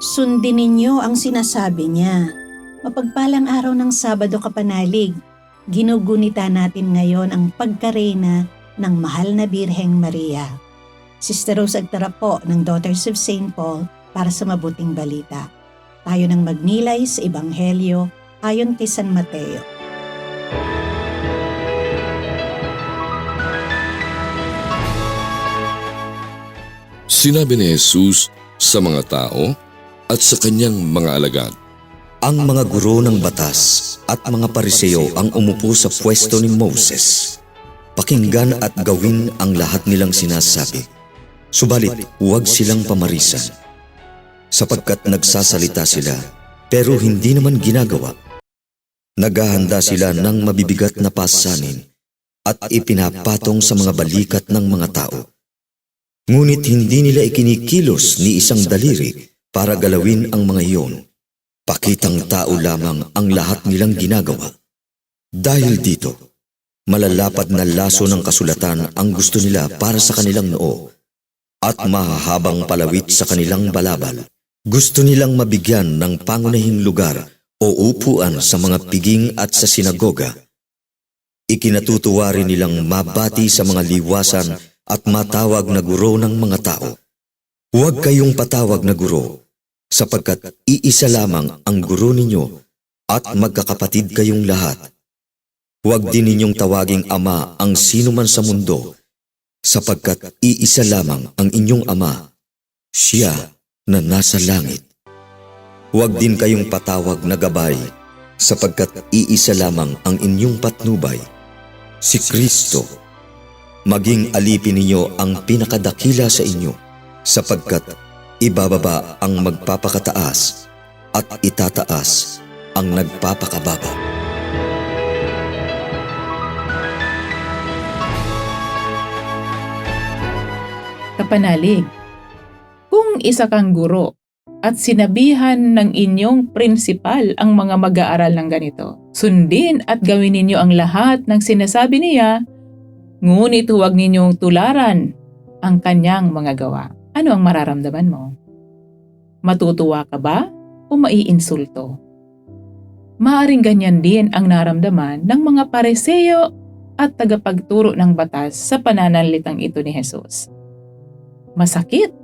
Sundin ninyo ang sinasabi niya. Mapagpalang araw ng Sabado kapanalig, ginugunita natin ngayon ang pagkareyna ng mahal na Birheng Maria. Sister Rose Agtara po ng Daughters of St. Paul para sa mabuting balita. Tayo nang magnilay sa Ebanghelyo ayon kay San Mateo. Sinabi ni Jesus sa mga tao at sa kanyang mga alagad, ang mga guro ng batas at mga pariseo ang umupo sa pwesto ni Moses. Pakinggan at gawin ang lahat nilang sinasabi. Subalit huwag silang pamarisan, sapagkat nagsasalita sila pero hindi naman ginagawa. Naghahanda sila ng mabibigat na pasanin at ipinapatong sa mga balikat ng mga tao. Ngunit hindi nila ikinikilos ni isang daliri para galawin ang mga iyon. Pakitang tao lamang ang lahat nilang ginagawa. Dahil dito, malalapad na laso ng kasulatan ang gusto nila para sa kanilang noo at mahahabang palawit sa kanilang balabal. Gusto nilang mabigyan ng pangunahing lugar o upuan sa mga piging at sa sinagoga. Ikinatutuwa rin nilang mabati sa mga liwasan at matawag na guro ng mga tao. Huwag kayong patawag na guro, sapagkat iisa lamang ang guro ninyo at magkakapatid kayong lahat. Huwag din ninyong tawaging ama ang sino man sa mundo, sapagkat iisa lamang ang inyong ama, siya na nasa langit. Huwag din kayong patawag na gabay, sapagkat iisa lamang ang inyong patnubay, si Kristo. Maging alipin ninyo ang pinakadakila sa inyo, sapagkat ibababa ang magpapakataas at itataas ang nagpapakababa. Kapanalig, kung isa kang guro at sinabihan ng inyong prinsipal ang mga mag-aaral ng ganito, sundin at gawin ninyo ang lahat ng sinasabi niya, ngunit huwag ninyong tularan ang kanyang mga gawa. Ano ang mararamdaman mo? Matutuwa ka ba o maiinsulto? Maaring ganyan din ang naramdaman ng mga pariseo at tagapagturo ng batas sa pananalitang ito ni Jesus. Masakit,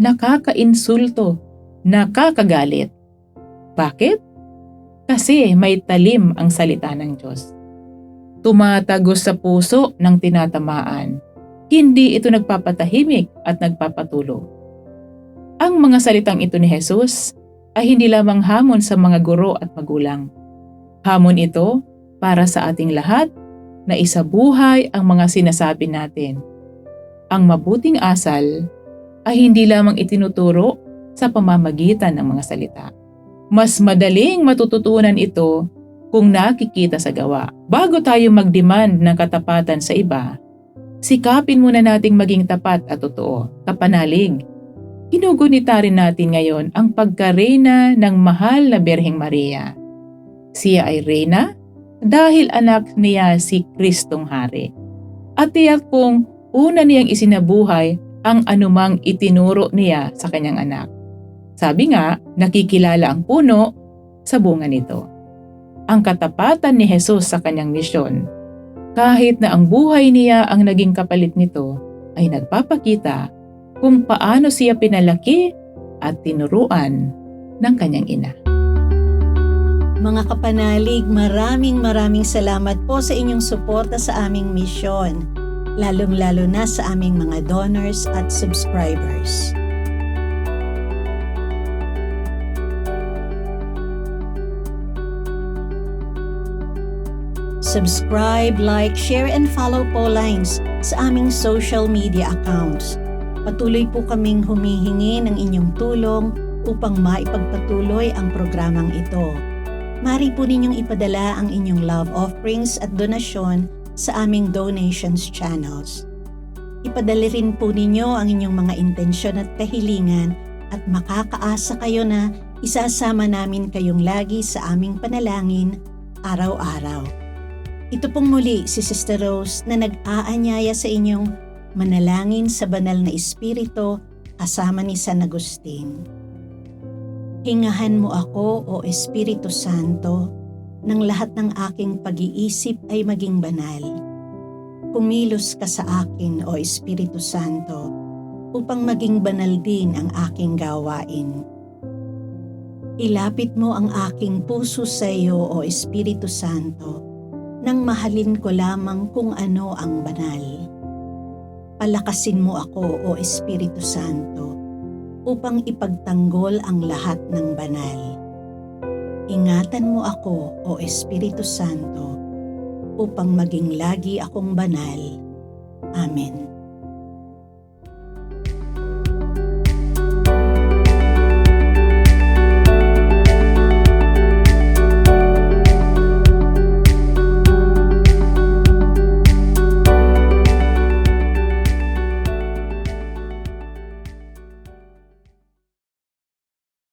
nakakainsulto, nakakagalit. Bakit? Kasi may talim ang salita ng Diyos. Tumatagos sa puso ng tinatamaan. Hindi ito nagpapatahimik at nagpapatulog. Ang mga salitang ito ni Jesus ay hindi lamang hamon sa mga guro at magulang. Hamon ito para sa ating lahat na isabuhay ang mga sinasabi natin. Ang mabuting asal ay hindi lamang itinuturo sa pamamagitan ng mga salita. Mas madaling matututunan ito kung nakikita sa gawa. Bago tayo mag-demand ng katapatan sa iba, sikapin muna nating maging tapat at totoo. Kapanalig, ginugunita rin natin ngayon ang pagkareyna ng mahal na Birheng Maria. Siya ay reyna dahil anak niya si Kristong Hari. At tiyak kong una niyang isinabuhay ang anumang itinuro niya sa kanyang anak. Sabi nga, nakikilala ang puno sa bunga nito. Ang katapatan ni Jesus sa kanyang misyon, kahit na ang buhay niya ang naging kapalit nito, ay nagpapakita kung paano siya pinalaki at tinuruan ng kanyang ina. Mga kapanalig, maraming salamat po sa inyong suporta sa aming misyon, lalong-lalo na sa aming mga donors at subscribers. Subscribe, like, share, and follow po lines sa aming social media accounts. Patuloy po kaming humihingi ng inyong tulong upang maipagpatuloy ang programang ito. Maaari po ninyong ipadala ang inyong love offerings at donasyon sa aming donations channels. Ipadala rin po ninyo ang inyong mga intensyon at kahilingan at makakaasa kayo na isasama namin kayong lagi sa aming panalangin araw-araw. Ito pong muli si Sister Rose na nag-aanyaya sa inyong manalangin sa banal na Espiritu kasama ni San Agustin. Hingahan mo ako, O Espiritu Santo, nang lahat ng aking pag-iisip ay maging banal. Kumilos ka sa akin, O Espiritu Santo, upang maging banal din ang aking gawain. Ilapit mo ang aking puso sa iyo, O Espiritu Santo, nang mahalin ko lamang kung ano ang banal. Palakasin mo ako, O Espiritu Santo, upang ipagtanggol ang lahat ng banal. Ingatan mo ako, O Espiritu Santo, upang maging lagi akong banal. Amen.